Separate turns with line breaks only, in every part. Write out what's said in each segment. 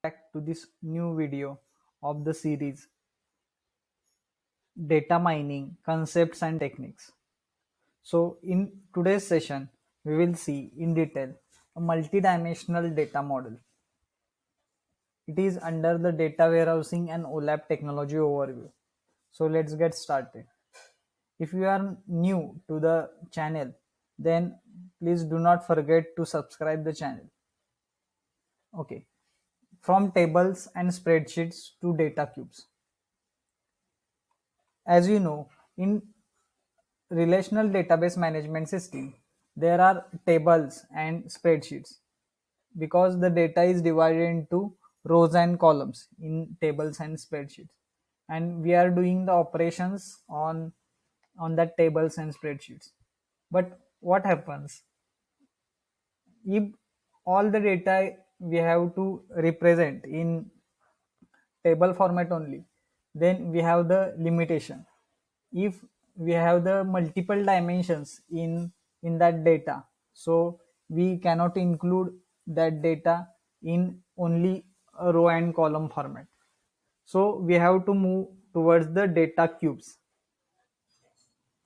back to this new video of the series Data Mining Concepts and Techniques. So, in today's session, we will see in detail a multidimensional data model. It is under the data warehousing and OLAP technology overview. So, let's get started. If you are new to the channel, then please do not forget to subscribe the channel. Okay, from tables and spreadsheets to data cubes. As you know, in relational database management system, there are tables and spreadsheets because the data is divided into rows and columns in tables and spreadsheets, and we are doing the operations on that tables and spreadsheets. But what happens if all the data we have to represent in table format only? Then we have the limitation. If we have the multiple dimensions in that data, so we cannot include that data in only a row and column format. So we have to move towards the data cubes.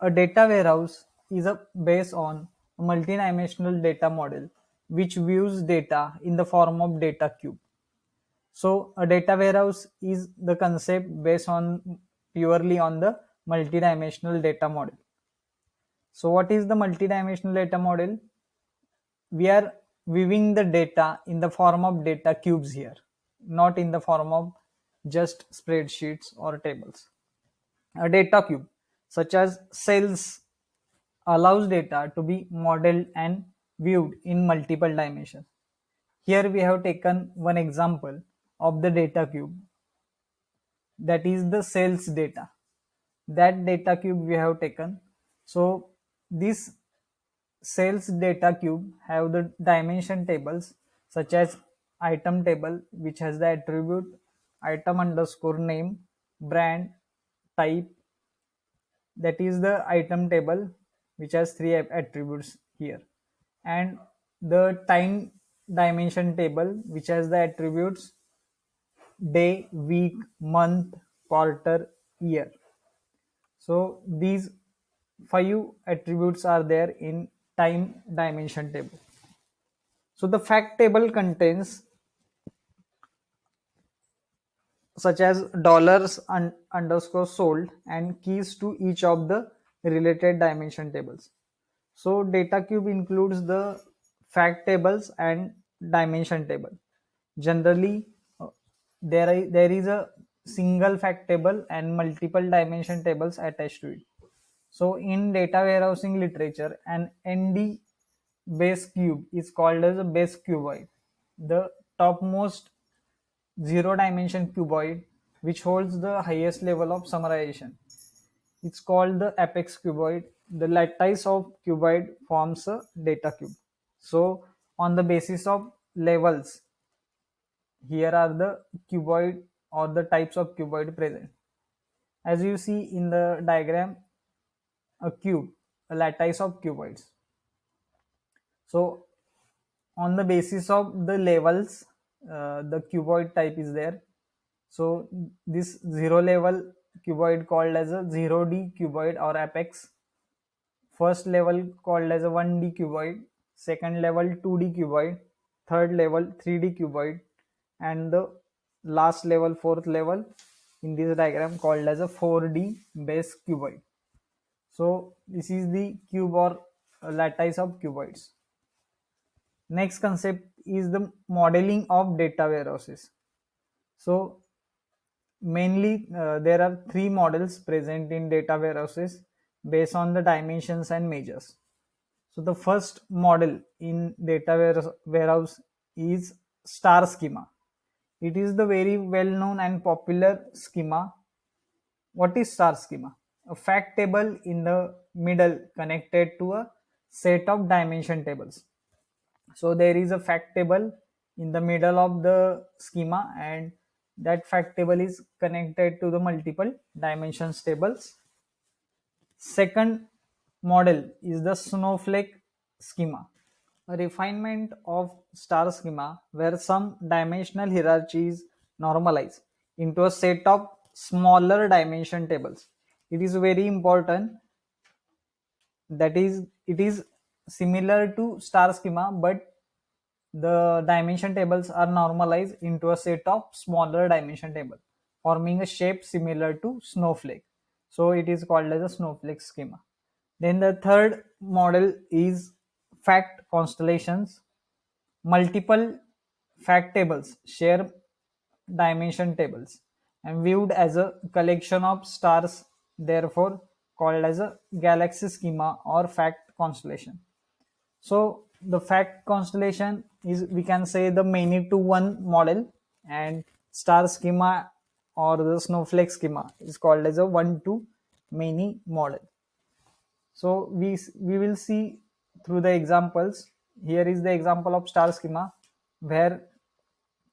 A data warehouse is a based on a multidimensional data model which views data in the form of data cube. So a data warehouse is the concept based on purely on the multidimensional data model. So what is the multidimensional data model? We are viewing the data in the form of data cubes here, not in the form of just spreadsheets or tables. A data cube, such as cells, allows data to be modeled and viewed in multiple dimensions. Here we have taken one example of the data cube, that is the sales data. That data cube we have taken. So this sales data cube have the dimension tables such as item table, which has the attribute item underscore name, brand, type. That is the item table which has three attributes here, and the time dimension table which has the attributes day, week, month, quarter, year. So these five attributes are there in time dimension table. So the fact table contains such as dollars underscore sold and keys to each of the related dimension tables. So data cube includes the fact tables and dimension table. Generally, there is a single fact table and multiple dimension tables attached to it. So in data warehousing literature, an ND base cube is called as a base cuboid. The topmost zero dimension cuboid, which holds the highest level of summarization, it's called the apex cuboid. The lattice of cuboid forms a data cube. So on the basis of levels, here are the cuboid or the types of cuboid present. As you see in the diagram, a cube, a lattice of cuboids. So on the basis of the levels, the cuboid type is there. So this zero level cuboid called as a 0D cuboid or apex. First level called as a 1D cuboid, second level 2D cuboid, third level 3D cuboid, and the last level, fourth level in this diagram called as a 4D base cuboid. So this is the cube or lattice of cuboids. Next concept is the modeling of data warehouses. So mainly there are three models present in data warehouses based on the dimensions and measures. So the first model in data warehouse is star schema. It is the very well known and popular schema. What is star schema? A fact table in the middle connected to a set of dimension tables. So there is a fact table in the middle of the schema, and that fact table is connected to the multiple dimensions tables. Second model is the snowflake schema. a refinement of star schema where some dimensional hierarchy is normalized into a set of smaller dimension tables. It is very important, that is, it is similar to star schema, but the dimension tables are normalized into a set of smaller dimension table, forming a shape similar to snowflake. So it is called as a snowflake schema. Then the third model is fact constellations. Multiple fact tables share dimension tables and viewed as a collection of stars, therefore called as a galaxy schema or fact constellation. So the fact constellation is, we can say, the many to one model, and star schema or the snowflake schema is called as a one to many model. So we will see through the examples. Here is the example of star schema, where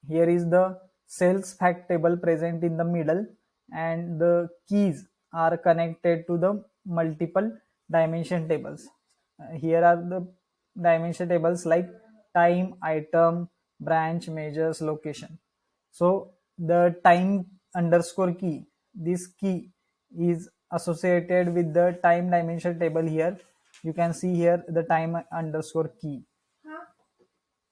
here is the sales fact table present in the middle, and the keys are connected to the multiple dimension tables. Here are the dimension tables like time, item, branch, measures, location. So the time underscore key, this key is associated with the time dimension table. Here you can see here the time underscore key.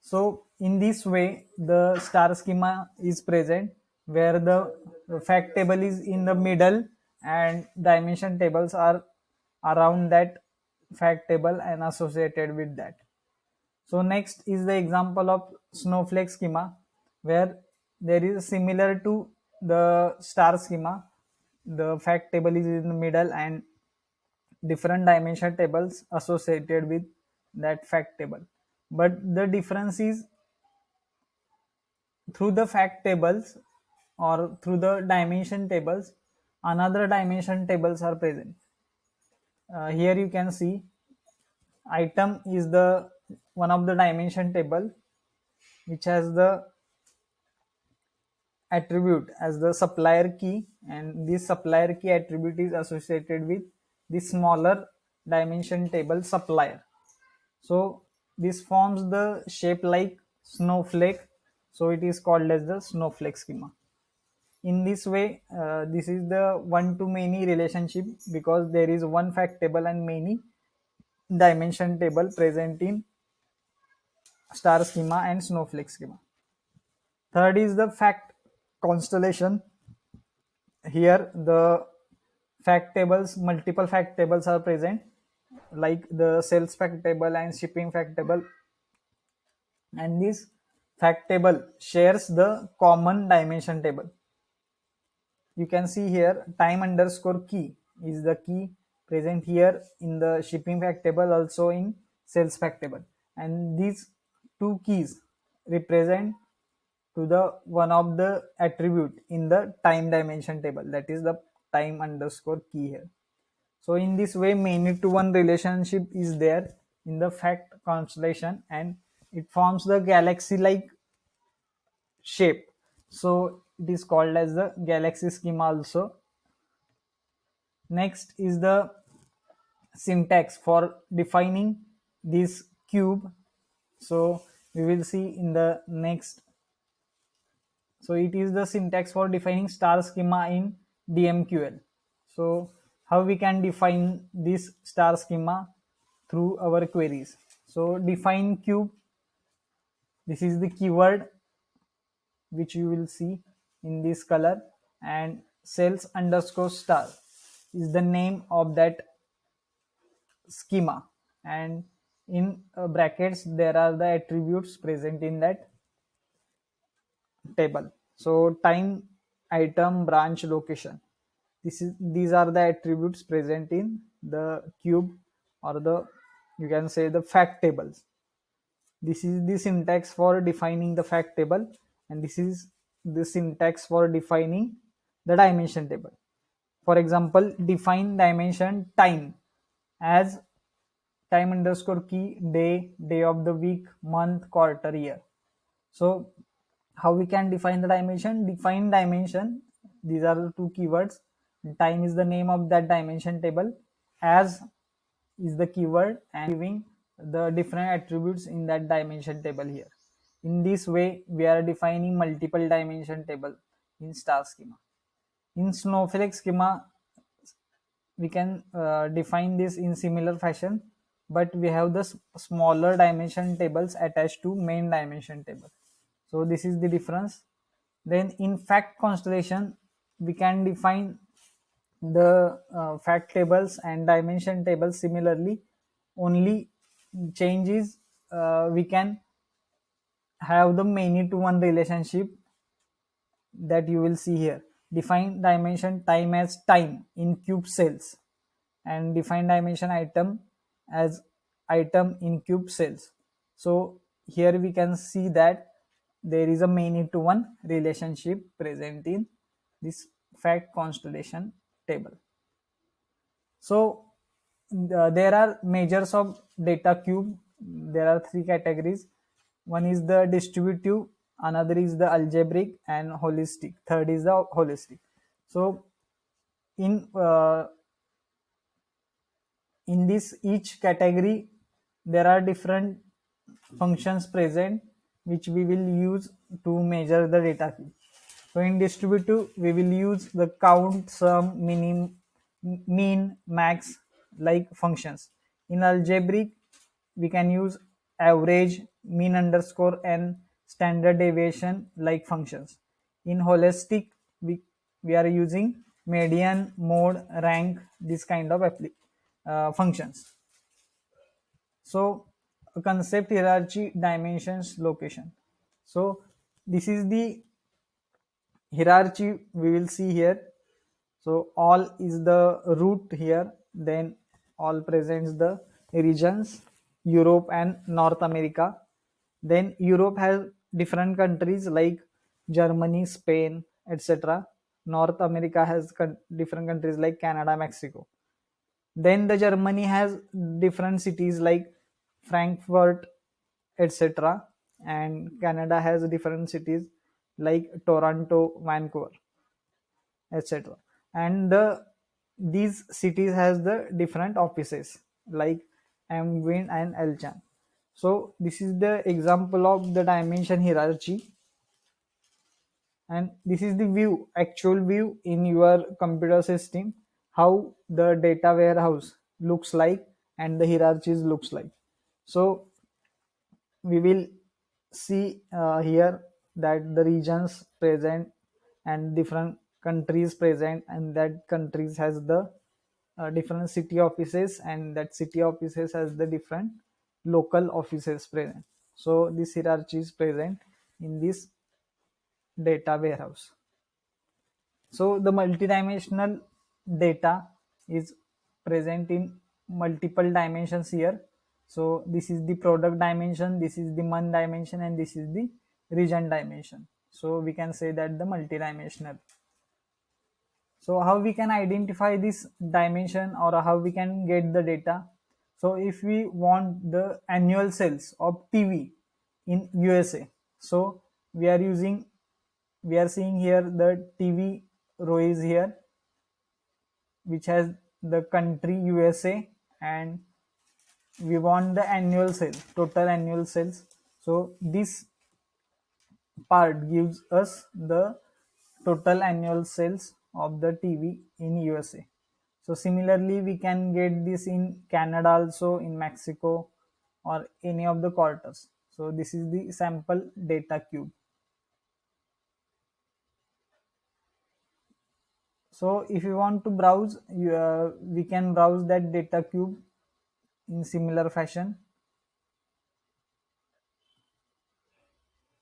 So in this way, the star schema is present, where the fact table is in the middle and dimension tables are around that fact table and associated with that. So next is the example of snowflake schema, where there is similar to the star schema. The fact table is in the middle and different dimension tables associated with that fact table. But the difference is, through the fact tables or through the dimension tables, another dimension tables are present. Here you can see item is the one of the dimension table which has the attribute as the supplier key, and this supplier key attribute is associated with the smaller dimension table supplier. So this forms the shape like snowflake, so it is called as the snowflake schema. In this way, this is the one to many relationship, because there is one fact table and many dimension table present in star schema and snowflake schema. Third is the fact constellation. Here the fact tables, multiple fact tables are present, like the sales fact table and shipping fact table, and this fact table shares the common dimension table. You can see here time underscore key is the key present here in the shipping fact table, also in sales fact table, and these two keys represent to the one of the attribute in the time dimension table, that is the time underscore key here. So in this way, many to one relationship is there in the fact constellation, and it forms the galaxy like shape. So it is called as the galaxy schema also. Next is the syntax for defining this cube. So we will see in the next. So it is the syntax for defining star schema in DMQL. So how we can define this star schema through our queries. So define cube, this is the keyword which you will see in this color, and sales underscore star is the name of that schema, and in brackets there are the attributes present in that table. So time, item, branch, location, these are the attributes present in the cube, or the, you can say, the fact tables. This is the syntax for defining the fact table, and this is the syntax for defining the dimension table. For example, define dimension time as time underscore key, day of the week, month, quarter, year. So how we can define the dimension? Define dimension, these are the two keywords. Time is the name of that dimension table, as is the keyword, and giving the different attributes in that dimension table here. In this way, we are defining multiple dimension table in star schema. In snowflake schema, we can define this in similar fashion, but we have the smaller dimension tables attached to main dimension table. So this is the difference. Then in fact constellation, we can define the fact tables and dimension tables similarly. Only change is we can have the many to one relationship that you will see here. Define dimension time as time in cube cells, and define dimension item as item in cube cells. So here we can see that there is a many to one relationship present in this fact constellation table. So there are measures of data cube. There are three categories. One is the distributive, another is the algebraic, and holistic. Third is the holistic. So in in this each category, there are different functions present which we will use to measure the data cube. So in distributive, we will use the count, sum, mean, max like functions. In algebraic, we can use average, mean underscore and standard deviation like functions. In holistic, we are using median, mode, rank, this kind of functions. So concept, hierarchy, dimensions, location. So this is the hierarchy we will see here. So all is the root here, then all presents the regions Europe and North America. Then Europe has different countries like Germany, Spain, etc. North America has different countries like Canada, Mexico. Then the Germany has different cities like Frankfurt, etc. And Canada has different cities like Toronto, Vancouver, etc. And these cities has the different offices like Amwin and Elchan. So this is the example of the dimension hierarchy, and this is the view, actual view in your computer system, how the data warehouse looks like and the hierarchies looks like. So we will see here that the regions present and different countries present, and that countries has the different city offices, and that city offices has the different local offices present. So this hierarchy is present in this data warehouse. So the multidimensional data is present in multiple dimensions here. So this is the product dimension, this is the month dimension, and this is the region dimension. So we can say that the multidimensional. So how we can identify this dimension, or how we can get the data? So if we want the annual sales of TV in USA, so we are using, we are seeing here the TV row is here, which has the country USA, and we want the annual sales, total annual sales. So this part gives us the total annual sales of the TV in USA. So similarly, we can get this in Canada also, in Mexico, or any of the quarters. So this is the sample data cube. So if you want to browse, we can browse that data cube in similar fashion.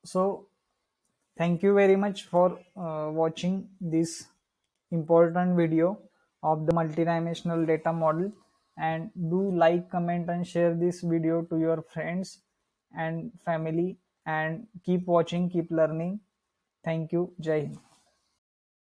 So thank you very much for watching this important video of the multidimensional data model, and do like, comment and share this video to your friends and family, and keep watching, keep learning. Thank you. Jai Hind.